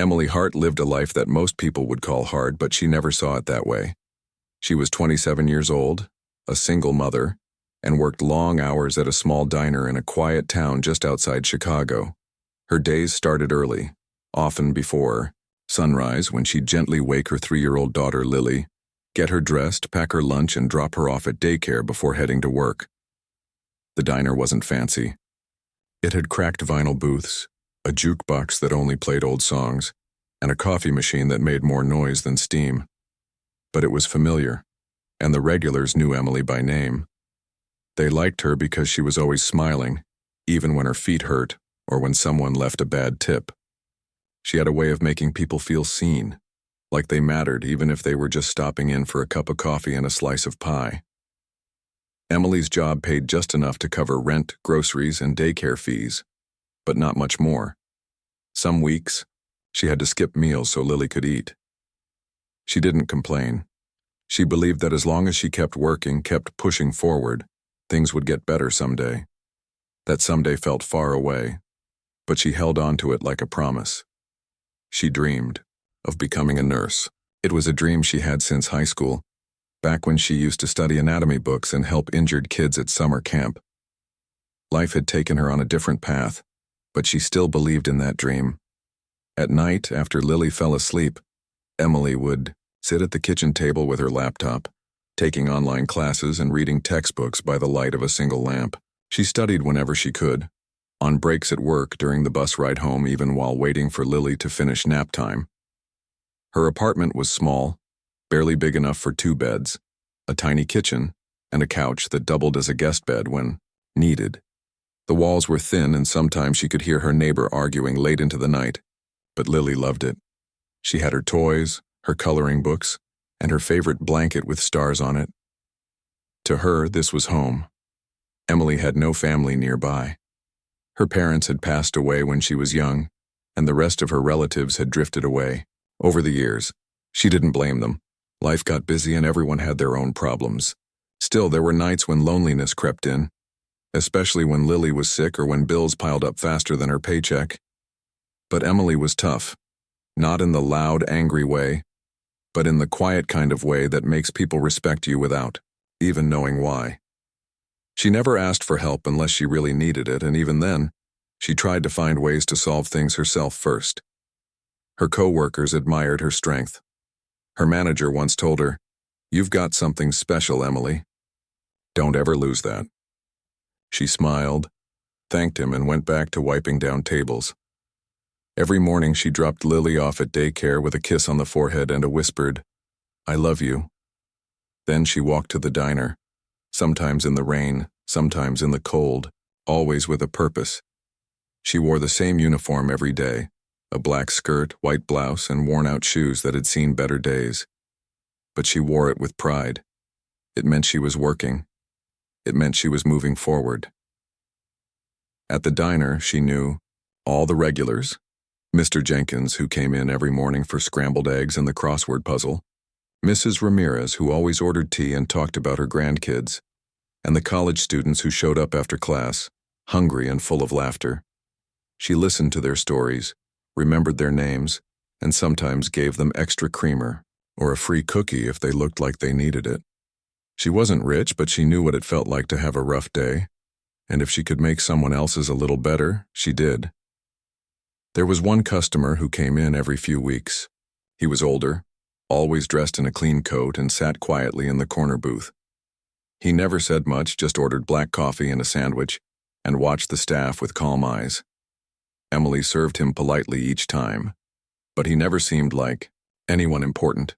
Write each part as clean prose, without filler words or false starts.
Emily Hart lived a life that most people would call hard, but she never saw it that way. She was 27 years old, a single mother, and worked long hours at a small diner in a quiet town just outside Chicago. Her days started early, often before sunrise, when she'd gently wake her 3-year-old daughter Lily, get her dressed, pack her lunch, and drop her off at daycare before heading to work. The diner wasn't fancy. It had cracked vinyl booths, a jukebox that only played old songs, and a coffee machine that made more noise than steam. But it was familiar, and the regulars knew Emily by name. They liked her because she was always smiling, even when her feet hurt or when someone left a bad tip. She had a way of making people feel seen, like they mattered even if they were just stopping in for a cup of coffee and a slice of pie. Emily's job paid just enough to cover rent, groceries, and daycare fees, but not much more. Some weeks, she had to skip meals so Lily could eat. She didn't complain. She believed that as long as she kept working, kept pushing forward, things would get better someday. That someday felt far away, but she held on to it like a promise. She dreamed of becoming a nurse. It was a dream she had since high school, back when she used to study anatomy books and help injured kids at summer camp. Life had taken her on a different path, but she still believed in that dream. At night, after Lily fell asleep, Emily would sit at the kitchen table with her laptop, taking online classes and reading textbooks by the light of a single lamp. She studied whenever she could, on breaks at work, during the bus ride home, even while waiting for Lily to finish nap time. Her apartment was small, barely big enough for 2 beds, a tiny kitchen, and a couch that doubled as a guest bed when needed. The walls were thin, and sometimes she could hear her neighbor arguing late into the night, but Lily loved it. She had her toys, her coloring books, and her favorite blanket with stars on it. To her, this was home. Emily had no family nearby. Her parents had passed away when she was young, and the rest of her relatives had drifted away. Over the years, she didn't blame them. Life got busy and everyone had their own problems. Still, there were nights when loneliness crept in, especially when Lily was sick or when bills piled up faster than her paycheck. But Emily was tough, not in the loud, angry way, but in the quiet kind of way that makes people respect you without even knowing why. She never asked for help unless she really needed it, and even then, she tried to find ways to solve things herself first. Her co-workers admired her strength. Her manager once told her, "You've got something special, Emily. Don't ever lose that." She smiled, thanked him, and went back to wiping down tables. Every morning she dropped Lily off at daycare with a kiss on the forehead and a whispered, "I love you." Then she walked to the diner, sometimes in the rain, sometimes in the cold, always with a purpose. She wore the same uniform every day, a black skirt, white blouse, and worn-out shoes that had seen better days. But she wore it with pride. It meant she was working. It meant she was moving forward. At the diner, she knew all the regulars, Mr. Jenkins, who came in every morning for scrambled eggs and the crossword puzzle, Mrs. Ramirez, who always ordered tea and talked about her grandkids, and the college students who showed up after class, hungry and full of laughter. She listened to their stories, remembered their names, and sometimes gave them extra creamer or a free cookie if they looked like they needed it. She wasn't rich, but she knew what it felt like to have a rough day, and if she could make someone else's a little better, she did. There was one customer who came in every few weeks. He was older, always dressed in a clean coat, and sat quietly in the corner booth. He never said much, just ordered black coffee and a sandwich, and watched the staff with calm eyes. Emily served him politely each time, but he never seemed like anyone important.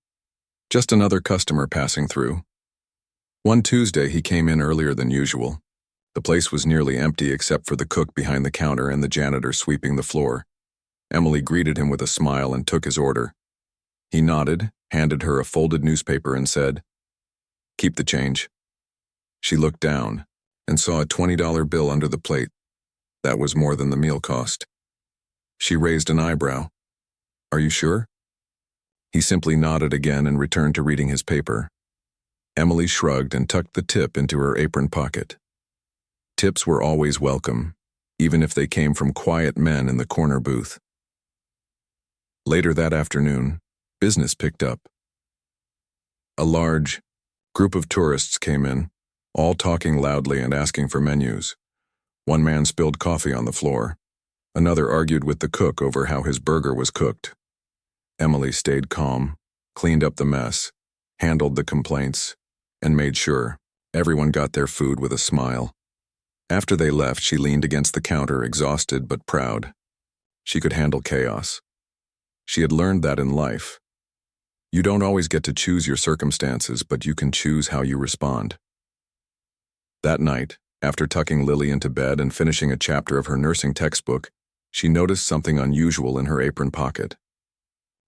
Just another customer passing through. One Tuesday, he came in earlier than usual. The place was nearly empty except for the cook behind the counter and the janitor sweeping the floor. Emily greeted him with a smile and took his order. He nodded, handed her a folded newspaper, and said, "Keep the change." She looked down and saw a $20 bill under the plate. That was more than the meal cost. She raised an eyebrow. "Are you sure?" He simply nodded again and returned to reading his paper. Emily shrugged and tucked the tip into her apron pocket. Tips were always welcome, even if they came from quiet men in the corner booth. Later that afternoon, business picked up. A large group of tourists came in, all talking loudly and asking for menus. One man spilled coffee on the floor. Another argued with the cook over how his burger was cooked. Emily stayed calm, cleaned up the mess, handled the complaints, and made sure everyone got their food with a smile. After they left, she leaned against the counter, exhausted but proud. She could handle chaos. She had learned that in life. You don't always get to choose your circumstances, but you can choose how you respond. That night, after tucking Lily into bed and finishing a chapter of her nursing textbook, she noticed something unusual in her apron pocket.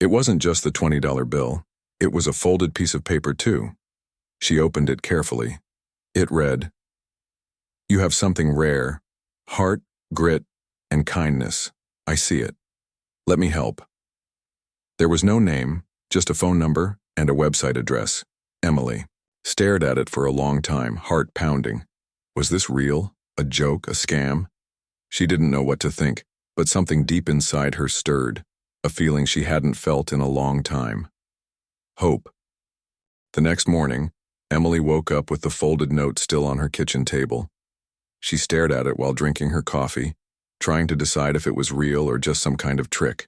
It wasn't just the $20 bill. It was a folded piece of paper, too. She opened it carefully. It read, "You have something rare. Heart, grit, and kindness. I see it. Let me help." There was no name, just a phone number and a website address. Emily stared at it for a long time, heart pounding. Was this real? A joke? A scam? She didn't know what to think, but something deep inside her stirred, a feeling she hadn't felt in a long time. Hope. The next morning, Emily woke up with the folded note still on her kitchen table. She stared at it while drinking her coffee, trying to decide if it was real or just some kind of trick.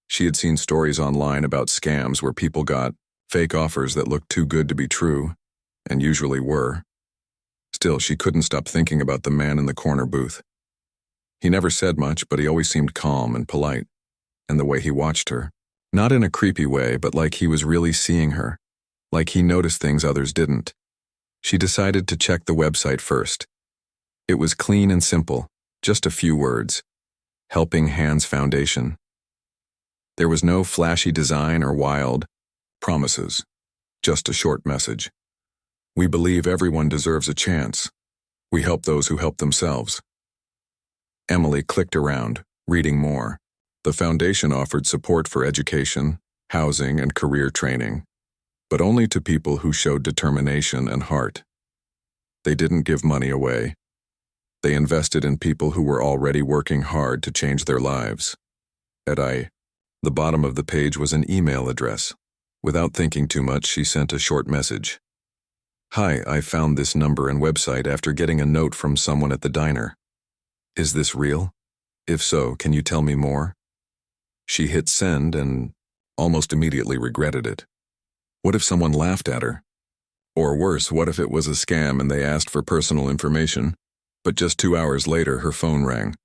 She had seen stories online about scams where people got fake offers that looked too good to be true, and usually were. Still, she couldn't stop thinking about the man in the corner booth. He never said much, but he always seemed calm and polite, and the way he watched her. Not in a creepy way, but like he was really seeing her, like he noticed things others didn't. She decided to check the website first. It was clean and simple, just a few words. Helping Hands Foundation. There was no flashy design or wild promises, just a short message. We believe everyone deserves a chance. We help those who help themselves. Emily clicked around, reading more. The foundation offered support for education, housing, and career training, but only to people who showed determination and heart. They didn't give money away. They invested in people who were already working hard to change their lives. The bottom of the page was an email address. Without thinking too much, she sent a short message. "Hi, I found this number and website after getting a note from someone at the diner. Is this real? If so, can you tell me more?" She hit send and almost immediately regretted it. What if someone laughed at her? Or worse, what if it was a scam and they asked for personal information? But just 2 hours later, her phone rang.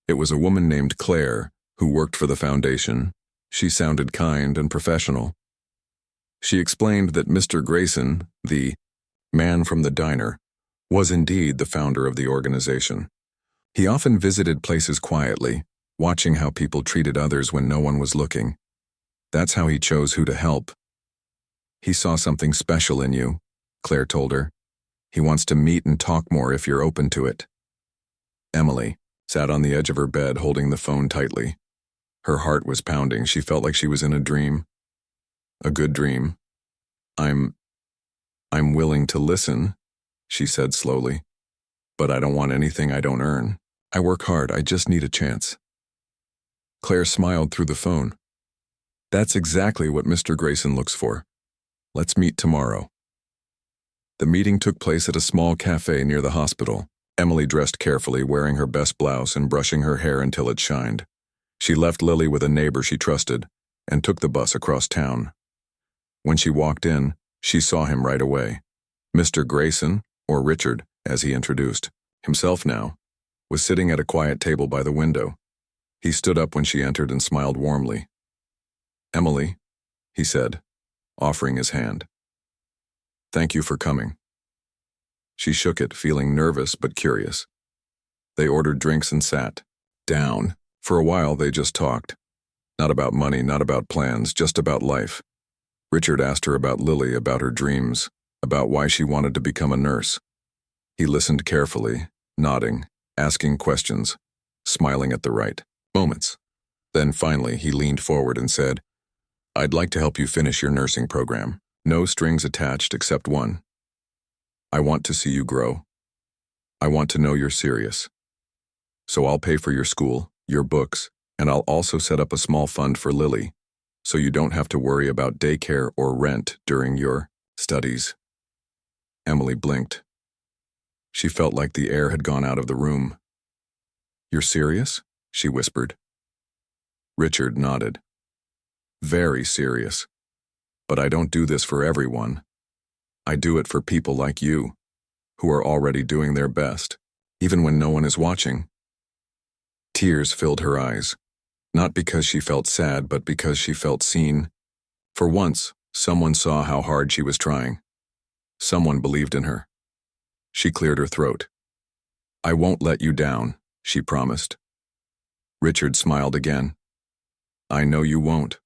It was a woman named Claire, who worked for the foundation. She sounded kind and professional. She explained that Mr. Grayson, the man from the diner, was indeed the founder of the organization. He often visited places quietly, watching how people treated others when no one was looking. That's how he chose who to help. "He saw something special in you," Claire told her. "He wants to meet and talk more if you're open to it." Emily sat on the edge of her bed holding the phone tightly. Her heart was pounding. She felt like she was in a dream. A good dream. I'm willing to listen," she said slowly. "But I don't want anything I don't earn. I work hard. I just need a chance." Claire smiled through the phone. "That's exactly what Mr. Grayson looks for. Let's meet tomorrow." The meeting took place at a small cafe near the hospital. Emily dressed carefully, wearing her best blouse and brushing her hair until it shined. She left Lily with a neighbor she trusted and took the bus across town. When she walked in, she saw him right away. Mr. Grayson, or Richard, as he introduced himself now, was sitting at a quiet table by the window. He stood up when she entered and smiled warmly. "Emily," he said, offering his hand. "Thank you for coming." She shook it, feeling nervous but curious. They ordered drinks and sat down. For a while, they just talked. Not about money, not about plans, just about life. Richard asked her about Lily, about her dreams, about why she wanted to become a nurse. He listened carefully, nodding, asking questions, smiling at the right moments. Then finally, he leaned forward and said, "I'd like to help you finish your nursing program. No strings attached except one. I want to see you grow. I want to know you're serious. So I'll pay for your school, your books, And I'll also set up a small fund for Lily, so you don't have to worry about daycare or rent during your studies." Emily blinked. She felt like the air had gone out of the room. "You're serious?" she whispered. Richard nodded. "Very serious. But I don't do this for everyone. I do it for people like you, who are already doing their best, even when no one is watching." Tears filled her eyes, not because she felt sad, but because she felt seen. For once, someone saw how hard she was trying. Someone believed in her. She cleared her throat. "I won't let you down," she promised. Richard smiled again. "I know you won't."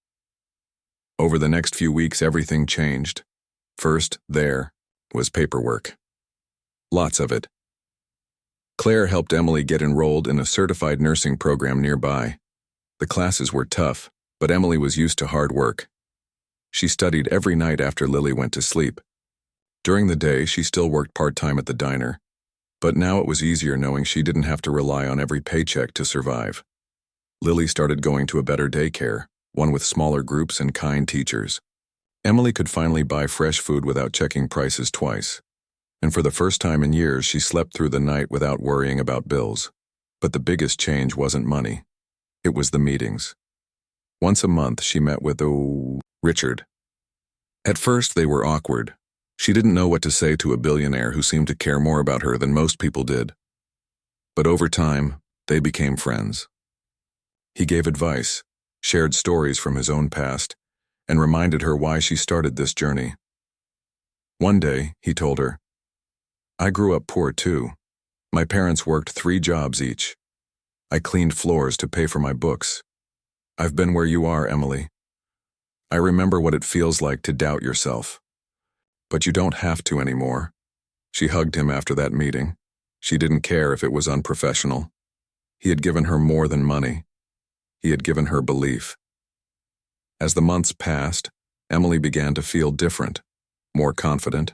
Over the next few weeks, everything changed. First, there was paperwork. Lots of it. Claire helped Emily get enrolled in a certified nursing program nearby. The classes were tough, but Emily was used to hard work. She studied every night after Lily went to sleep. During the day, she still worked part-time at the diner, but now it was easier knowing she didn't have to rely on every paycheck to survive. Lily started going to a better daycare, one with smaller groups and kind teachers. Emily could finally buy fresh food without checking prices twice. And for the first time in years, she slept through the night without worrying about bills. But the biggest change wasn't money. It was the meetings. Once a month, she met with Richard. At first, they were awkward. She didn't know what to say to a billionaire who seemed to care more about her than most people did. But over time, they became friends. He gave advice, shared stories from his own past, and reminded her why she started this journey. One day, he told her, "I grew up poor too. My parents worked 3 jobs each. I cleaned floors to pay for my books. I've been where you are, Emily. I remember what it feels like to doubt yourself. But you don't have to anymore." She hugged him after that meeting. She didn't care if it was unprofessional. He had given her more than money. He had given her belief. As the months passed, Emily began to feel different, more confident,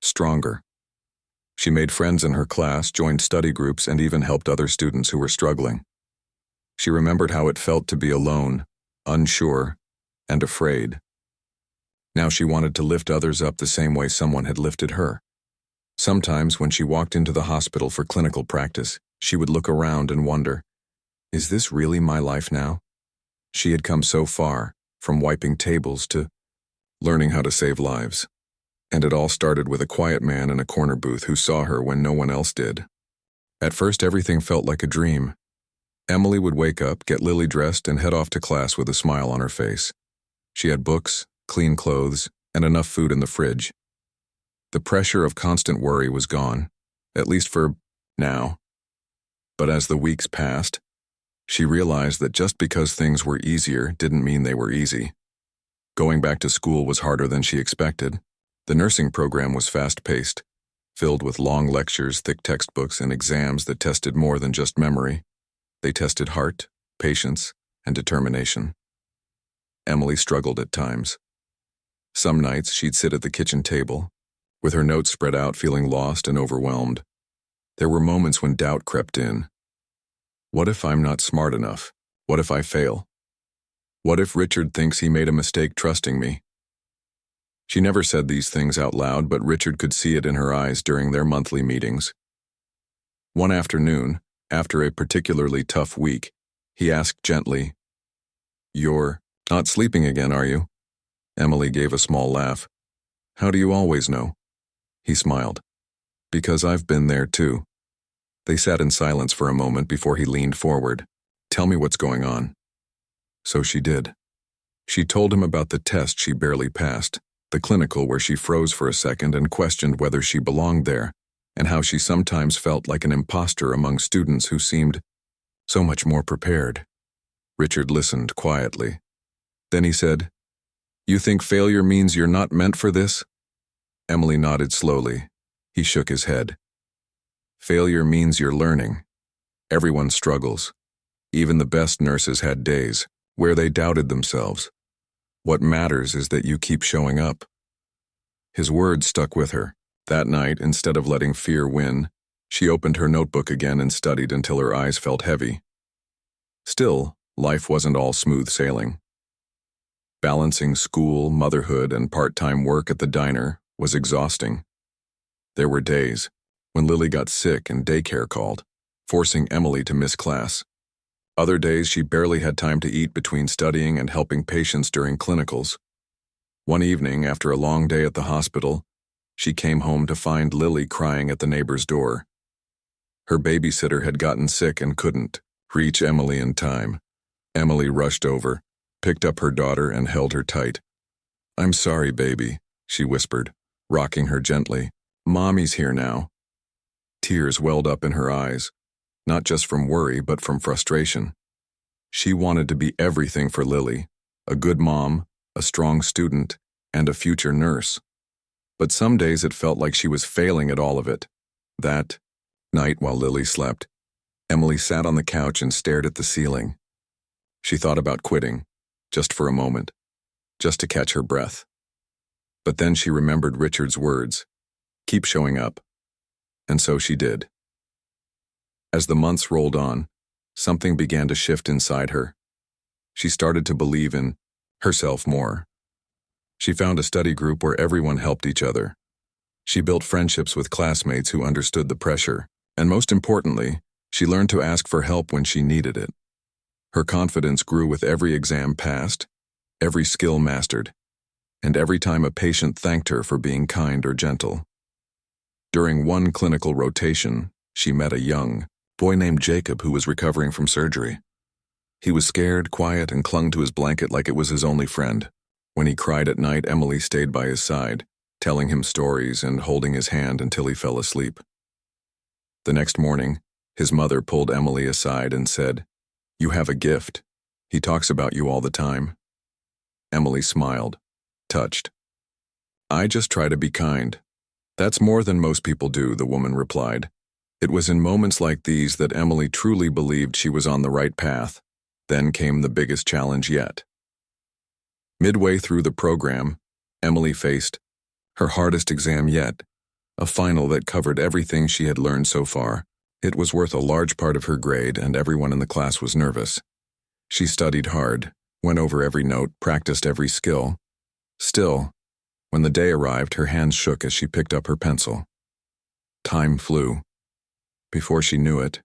stronger. She made friends in her class, joined study groups, and even helped other students who were struggling. She remembered how it felt to be alone, unsure, and afraid. Now she wanted to lift others up the same way someone had lifted her. Sometimes when she walked into the hospital for clinical practice, she would look around and wonder, is this really my life now? She had come so far, from wiping tables to learning how to save lives. And it all started with a quiet man in a corner booth who saw her when no one else did. At first, everything felt like a dream. Emily would wake up, get Lily dressed, and head off to class with a smile on her face. She had books, clean clothes, and enough food in the fridge. The pressure of constant worry was gone, at least for now. But as the weeks passed, she realized that just because things were easier didn't mean they were easy. Going back to school was harder than she expected. The nursing program was fast-paced, filled with long lectures, thick textbooks, and exams that tested more than just memory. They tested heart, patience, and determination. Emily struggled at times. Some nights she'd sit at the kitchen table, with her notes spread out, feeling lost and overwhelmed. There were moments when doubt crept in. What if I'm not smart enough? What if I fail? What if Richard thinks he made a mistake trusting me? She never said these things out loud, but Richard could see it in her eyes during their monthly meetings. One afternoon, after a particularly tough week, he asked gently, "You're not sleeping again, are you?" Emily gave a small laugh. "How do you always know?" He smiled. "Because I've been there too." They sat in silence for a moment before he leaned forward. "Tell me what's going on." So she did. She told him about the test she barely passed, the clinical where she froze for a second and questioned whether she belonged there, and how she sometimes felt like an imposter among students who seemed so much more prepared. Richard listened quietly. Then he said, "You think failure means you're not meant for this?" Emily nodded slowly. He shook his head. "Failure means you're learning. Everyone struggles. Even the best nurses had days where they doubted themselves. What matters is that you keep showing up." His words stuck with her. That night, instead of letting fear win, she opened her notebook again and studied until her eyes felt heavy. Still, life wasn't all smooth sailing. Balancing school, motherhood, and part-time work at the diner was exhausting. There were days when Lily got sick and daycare called, forcing Emily to miss class. Other days she barely had time to eat between studying and helping patients during clinicals. One evening, after a long day at the hospital, she came home to find Lily crying at the neighbor's door. Her babysitter had gotten sick and couldn't reach Emily in time. Emily rushed over, picked up her daughter, and held her tight. "I'm sorry, baby," she whispered, rocking her gently. "Mommy's here now." Tears welled up in her eyes, not just from worry but from frustration. She wanted to be everything for Lily, a good mom, a strong student, and a future nurse. But some days it felt like she was failing at all of it. That night, while Lily slept, Emily sat on the couch and stared at the ceiling. She thought about quitting, just for a moment, just to catch her breath. But then she remembered Richard's words, "Keep showing up." And so she did. As the months rolled on, something began to shift inside her. She started to believe in herself more. She found a study group where everyone helped each other. She built friendships with classmates who understood the pressure, and most importantly, she learned to ask for help when she needed it. Her confidence grew with every exam passed, every skill mastered, and every time a patient thanked her for being kind or gentle. During one clinical rotation, she met a young boy named Jacob who was recovering from surgery. He was scared, quiet, and clung to his blanket like it was his only friend. When he cried at night, Emily stayed by his side, telling him stories and holding his hand until he fell asleep. The next morning, his mother pulled Emily aside and said, "You have a gift. He talks about you all the time." Emily smiled, touched. "I just try to be kind." "That's more than most people do," the woman replied. It was in moments like these that Emily truly believed she was on the right path. Then came the biggest challenge yet. Midway through the program, Emily faced her hardest exam yet, a final that covered everything she had learned so far. It was worth a large part of her grade, and everyone in the class was nervous. She studied hard, went over every note, practiced every skill. Still, when the day arrived, her hands shook as she picked up her pencil. Time flew. Before she knew it,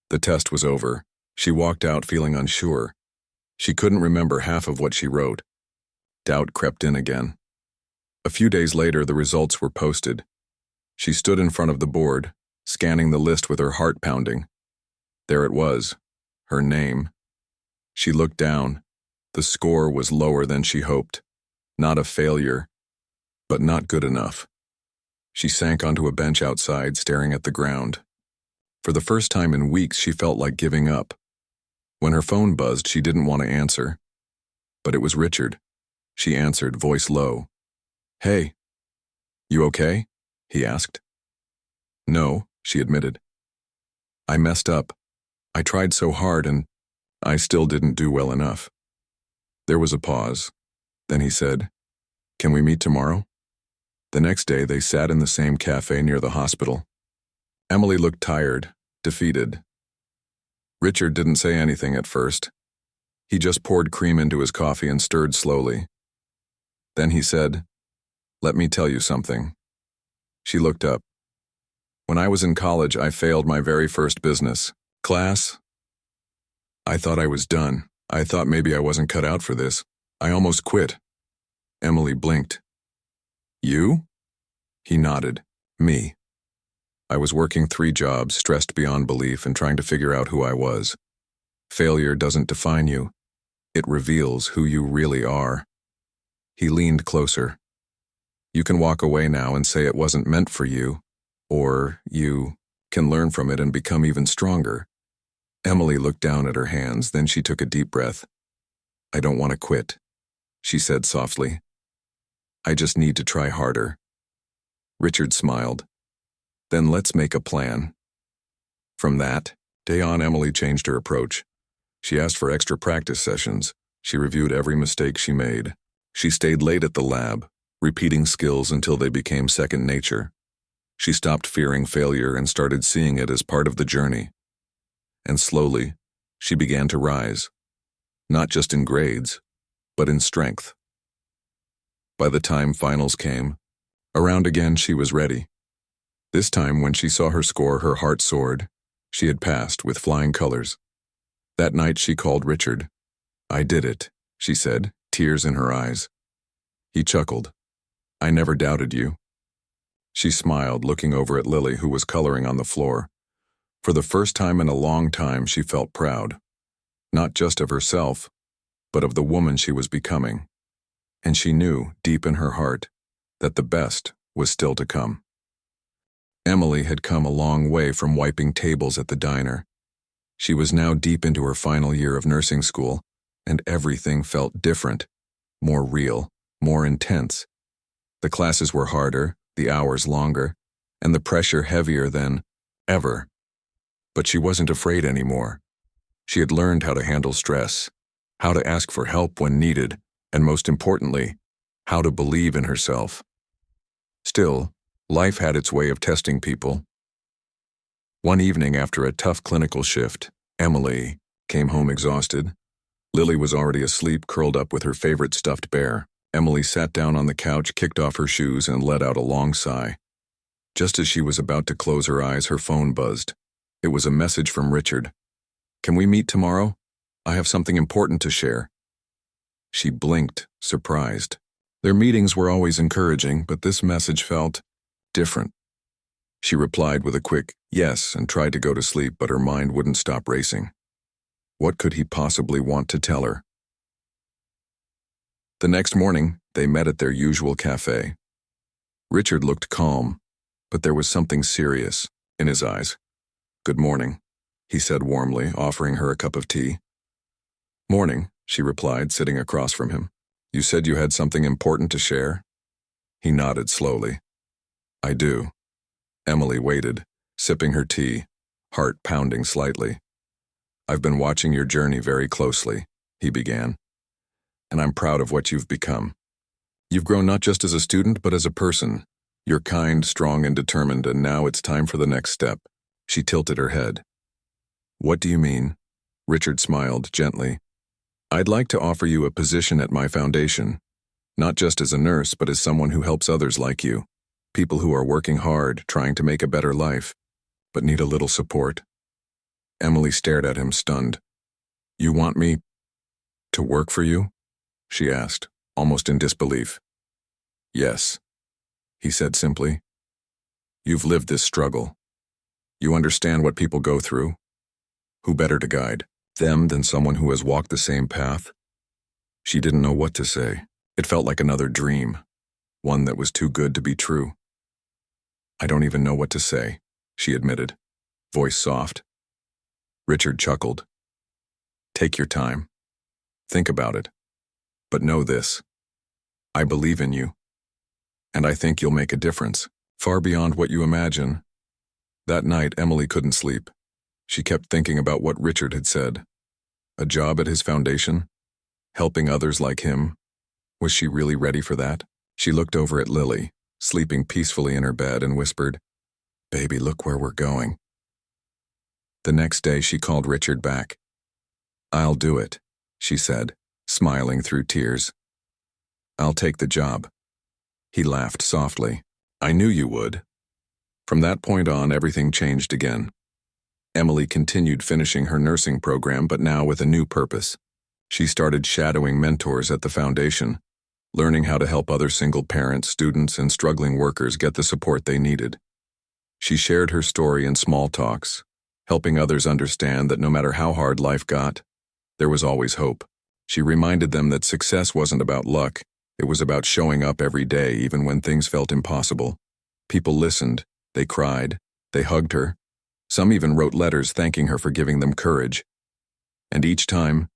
the test was over. She walked out feeling unsure. She couldn't remember half of what she wrote. Doubt crept in again. A few days later, the results were posted. She stood in front of the board, scanning the list with her heart pounding. There it was, her name. She looked down. The score was lower than she hoped. Not a failure, but not good enough. She sank onto a bench outside, staring at the ground. For the first time in weeks, she felt like giving up. When her phone buzzed, she didn't want to answer. But it was Richard. She answered, voice low. "Hey, you okay?" he asked. "No," she admitted. "I messed up. I tried so hard and I still didn't do well enough." There was a pause. Then he said, "Can we meet tomorrow?" The next day, they sat in the same cafe near the hospital. Emily looked tired, defeated. Richard didn't say anything at first. He just poured cream into his coffee and stirred slowly. Then he said, "Let me tell you something." She looked up. "When I was in college, I failed my very first business class. I thought I was done. I thought maybe I wasn't cut out for this. I almost quit." Emily blinked. "You?" He nodded. "Me. I was working 3 jobs, stressed beyond belief, and trying to figure out who I was. Failure doesn't define you. It reveals who you really are." He leaned closer. "You can walk away now and say it wasn't meant for you, or you can learn from it and become even stronger." Emily looked down at her hands, then she took a deep breath. "I don't want to quit," she said softly. "I just need to try harder." Richard smiled. "Then let's make a plan." From that day on, Emily changed her approach. She asked for extra practice sessions. She reviewed every mistake she made. She stayed late at the lab, repeating skills until they became second nature. She stopped fearing failure and started seeing it as part of the journey. And slowly, She began to rise, not just in grades, but in strength. By the time finals came, around again she was ready. This time when she saw her score, her heart soared. She had passed with flying colors. That night she called Richard. "I did it," she said, tears in her eyes. He chuckled. "I never doubted you." She smiled, looking over at Lily, who was coloring on the floor. For the first time in a long time, she felt proud, not just of herself, but of the woman she was becoming. And she knew, deep in her heart, that the best was still to come. Emily had come a long way from wiping tables at the diner. She was now deep into her final year of nursing school, and everything felt different, more real, more intense. The classes were harder, the hours longer, and the pressure heavier than ever. But she wasn't afraid anymore. She had learned how to handle stress, how to ask for help when needed, and most importantly, how to believe in herself. Still, life had its way of testing people. One evening after a tough clinical shift, Emily came home exhausted. Lily was already asleep, curled up with her favorite stuffed bear. Emily sat down on the couch, kicked off her shoes, and let out a long sigh. Just as she was about to close her eyes, her phone buzzed. It was a message from Richard. "Can we meet tomorrow? I have something important to share." She blinked, surprised. Their meetings were always encouraging, but this message felt different. She replied with a quick yes and tried to go to sleep, but her mind wouldn't stop racing. What could he possibly want to tell her? The next morning, they met at their usual cafe. Richard looked calm, but there was something serious in his eyes. "Good morning," he said warmly, offering her a cup of tea. "Morning," she replied, sitting across from him. "You said you had something important to share?" He nodded slowly. "I do." Emily waited, sipping her tea, heart pounding slightly. "I've been watching your journey very closely," he began, "and I'm proud of what you've become. You've grown not just as a student, but as a person. You're kind, strong, and determined, and now it's time for the next step." She tilted her head. "What do you mean?" Richard smiled gently. "I'd like to offer you a position at my foundation, not just as a nurse, but as someone who helps others like you, people who are working hard, trying to make a better life, but need a little support." Emily stared at him, stunned. "You want me to work for you?" she asked, almost in disbelief. "Yes," he said simply. "You've lived this struggle. You understand what people go through. Who better to guide them than someone who has walked the same path?" She didn't know what to say. It felt like another dream, one that was too good to be true. "I don't even know what to say," she admitted, voice soft. Richard chuckled. "Take your time. Think about it. But know this. I believe in you. And I think you'll make a difference, far beyond what you imagine." That night, Emily couldn't sleep. She kept thinking about what Richard had said. A job at his foundation? Helping others like him? Was she really ready for that? She looked over at Lily, sleeping peacefully in her bed, and whispered, "Baby, look where we're going." The next day, she called Richard back. "I'll do it," she said, smiling through tears. "I'll take the job." He laughed softly. "I knew you would." From that point on, everything changed again. Emily continued finishing her nursing program, but now with a new purpose. She started shadowing mentors at the foundation, learning how to help other single parents, students, and struggling workers get the support they needed. She shared her story in small talks, helping others understand that no matter how hard life got, there was always hope. She reminded them that success wasn't about luck, it was about showing up every day even when things felt impossible. People listened, they cried, they hugged her. Some even wrote letters thanking her for giving them courage. And each time,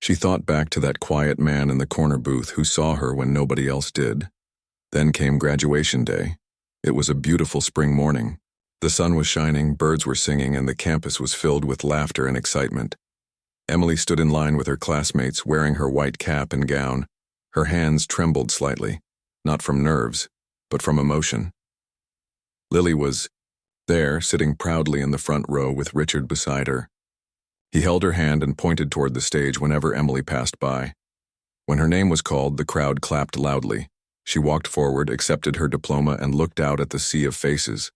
she thought back to that quiet man in the corner booth who saw her when nobody else did. Then came graduation day. It was a beautiful spring morning. The sun was shining, birds were singing, and the campus was filled with laughter and excitement. Emily stood in line with her classmates, wearing her white cap and gown. Her hands trembled slightly, not from nerves, but from emotion. Lily was there, sitting proudly in the front row with Richard beside her. He held her hand and pointed toward the stage whenever Emily passed by. When her name was called, the crowd clapped loudly. She walked forward, accepted her diploma, and looked out at the sea of faces.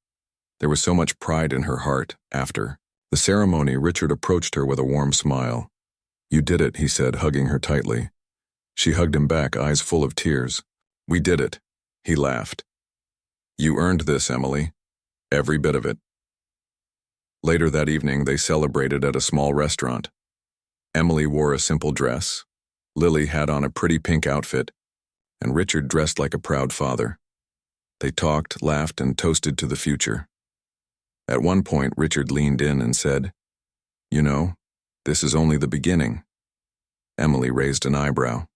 There was so much pride in her heart. After the ceremony, Richard approached her with a warm smile. "You did it," he said, hugging her tightly. She hugged him back, eyes full of tears. "We did it." He laughed. "You earned this, Emily. Every bit of it." Later that evening, they celebrated at a small restaurant. Emily wore a simple dress. Lily had on a pretty pink outfit, and Richard dressed like a proud father. They talked, laughed, and toasted to the future. At one point, Richard leaned in and said, "You know, this is only the beginning." Emily raised an eyebrow.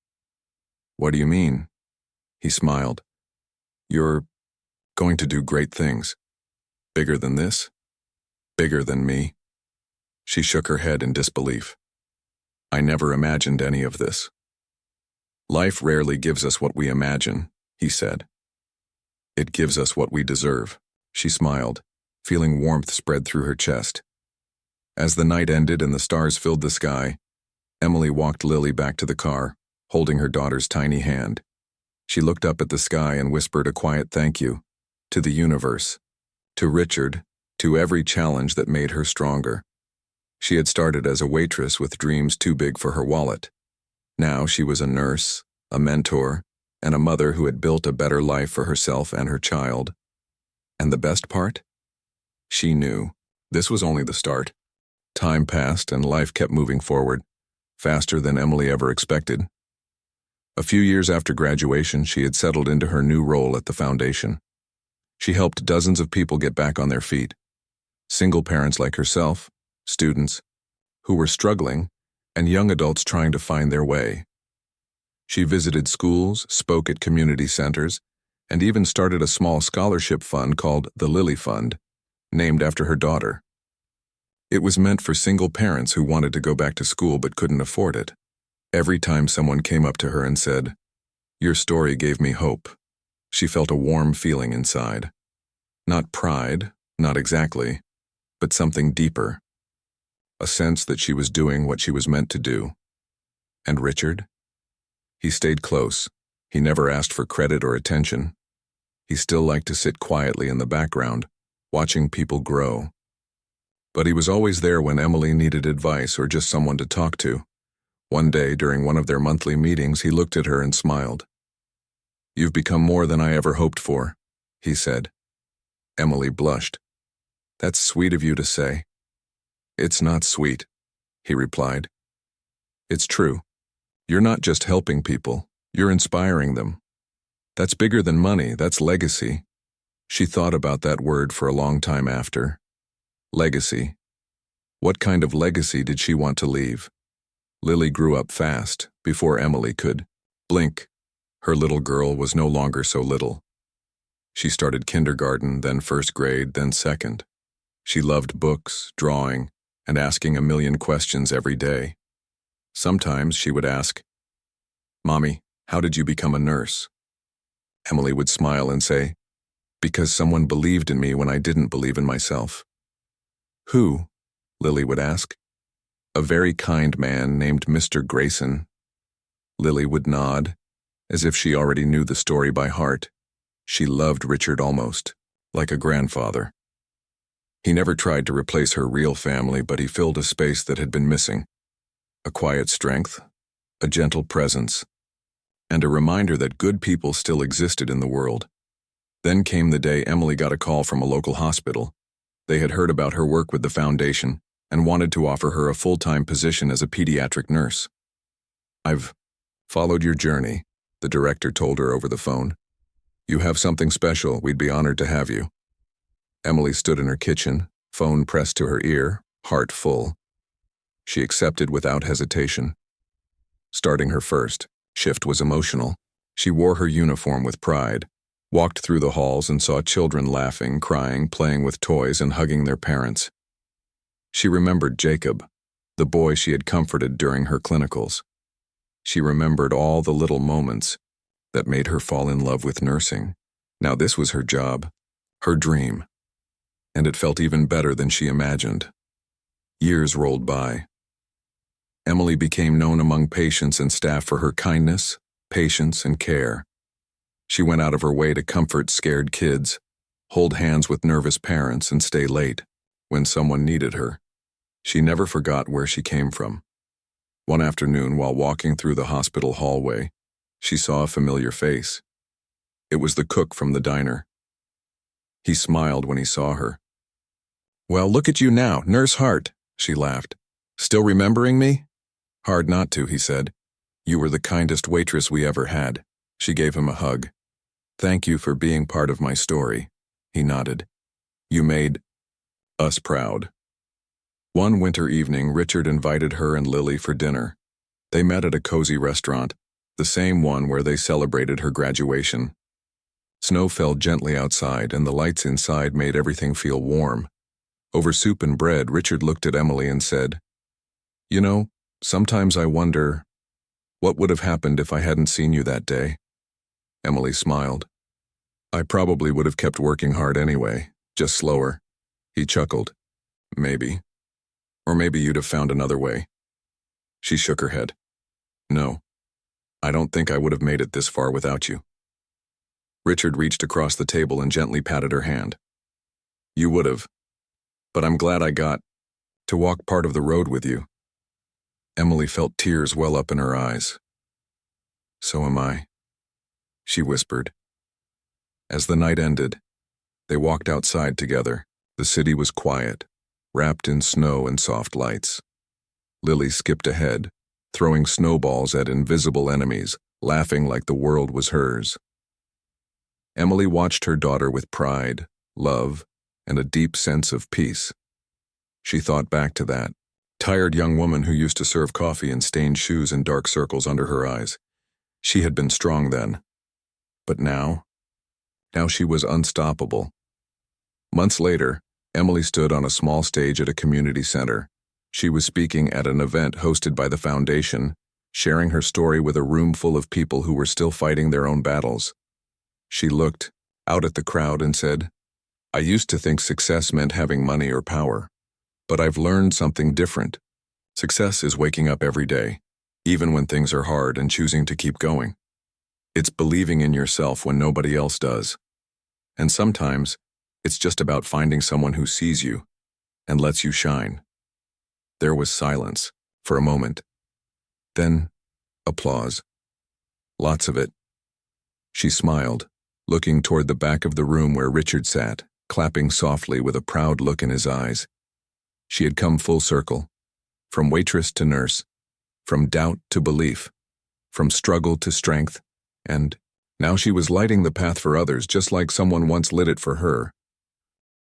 "What do you mean?" He smiled. "You're going to do great things. Bigger than this? Bigger than me?" She shook her head in disbelief. "I never imagined any of this." "Life rarely gives us what we imagine," he said. "It gives us what we deserve." She smiled, feeling warmth spread through her chest. As the night ended and the stars filled the sky, Emily walked Lily back to the car, holding her daughter's tiny hand. She looked up at the sky and whispered a quiet thank you to the universe, to Richard, to every challenge that made her stronger. She had started as a waitress with dreams too big for her wallet. Now she was a nurse, a mentor, and a mother who had built a better life for herself and her child. And the best part? She knew this was only the start. Time passed and life kept moving forward, faster than Emily ever expected. A few years after graduation, she had settled into her new role at the foundation. She helped dozens of people get back on their feet. Single parents like herself, students who were struggling, and young adults trying to find their way. She visited schools, spoke at community centers, and even started a small scholarship fund called the Lily Fund, named after her daughter. It was meant for single parents who wanted to go back to school but couldn't afford it. Every time someone came up to her and said, "Your story gave me hope," she felt a warm feeling inside. Not pride, not exactly, but something deeper. A sense that she was doing what she was meant to do. And Richard? He stayed close. He never asked for credit or attention. He still liked to sit quietly in the background, watching people grow. But he was always there when Emily needed advice or just someone to talk to. One day, during one of their monthly meetings, he looked at her and smiled. "You've become more than I ever hoped for," he said. Emily blushed. "That's sweet of you to say." "It's not sweet," he replied. "It's true. You're not just helping people, you're inspiring them. That's bigger than money, that's legacy." She thought about that word for a long time after. Legacy. What kind of legacy did she want to leave? Lily grew up fast, before Emily could blink. Her little girl was no longer so little. She started kindergarten, then first grade, then second. She loved books, drawing, and asking a million questions every day. Sometimes she would ask, "Mommy, how did you become a nurse?" Emily would smile and say, "Because someone believed in me when I didn't believe in myself." "Who?" Lily would ask. "A very kind man named Mr. Grayson." Lily would nod, as if she already knew the story by heart. She loved Richard almost, like a grandfather. He never tried to replace her real family, but he filled a space that had been missing. A quiet strength, a gentle presence, and a reminder that good people still existed in the world. Then came the day Emily got a call from a local hospital. They had heard about her work with the foundation and wanted to offer her a full-time position as a pediatric nurse. "I've followed your journey," the director told her over the phone. "You have something special. We'd be honored to have you." Emily stood in her kitchen, phone pressed to her ear, heart full. She accepted without hesitation. Starting her first shift was emotional. She wore her uniform with pride, walked through the halls and saw children laughing, crying, playing with toys, and hugging their parents. She remembered Jacob, the boy she had comforted during her clinicals. She remembered all the little moments that made her fall in love with nursing. Now this was her job, her dream, and it felt even better than she imagined. Years rolled by. Emily became known among patients and staff for her kindness, patience, and care. She went out of her way to comfort scared kids, hold hands with nervous parents, and stay late when someone needed her. She never forgot where she came from. One afternoon, while walking through the hospital hallway, she saw a familiar face. It was the cook from the diner. He smiled when he saw her. "Well, look at you now, Nurse Hart," she laughed. "Still remembering me?" "Hard not to," he said. "You were the kindest waitress we ever had." She gave him a hug. "Thank you for being part of my story," he nodded. "You made us proud." One winter evening, Richard invited her and Lily for dinner. They met at a cozy restaurant, the same one where they celebrated her graduation. Snow fell gently outside, and the lights inside made everything feel warm. Over soup and bread, Richard looked at Emily and said, "You know, sometimes I wonder, what would have happened if I hadn't seen you that day?" Emily smiled. "I probably would have kept working hard anyway, just slower." He chuckled. "Maybe. Or maybe you'd have found another way." She shook her head. "No, I don't think I would have made it this far without you." Richard reached across the table and gently patted her hand. "You would have, but I'm glad I got to walk part of the road with you." Emily felt tears well up in her eyes. "So am I," she whispered. As the night ended, they walked outside together. The city was quiet, wrapped in snow and soft lights. Lily skipped ahead, throwing snowballs at invisible enemies, laughing like the world was hers. Emily watched her daughter with pride, love, and a deep sense of peace. She thought back to that tired young woman who used to serve coffee in stained shoes and dark circles under her eyes. She had been strong then. But now she was unstoppable. Months later, Emily stood on a small stage at a community center. She was speaking at an event hosted by the foundation, sharing her story with a room full of people who were still fighting their own battles. She looked out at the crowd and said, "I used to think success meant having money or power, but I've learned something different. Success is waking up every day, even when things are hard, and choosing to keep going. It's believing in yourself when nobody else does. And sometimes, it's just about finding someone who sees you and lets you shine." There was silence for a moment. Then, applause. Lots of it. She smiled, looking toward the back of the room where Richard sat, clapping softly with a proud look in his eyes. She had come full circle, from waitress to nurse, from doubt to belief, from struggle to strength, and now she was lighting the path for others just like someone once lit it for her.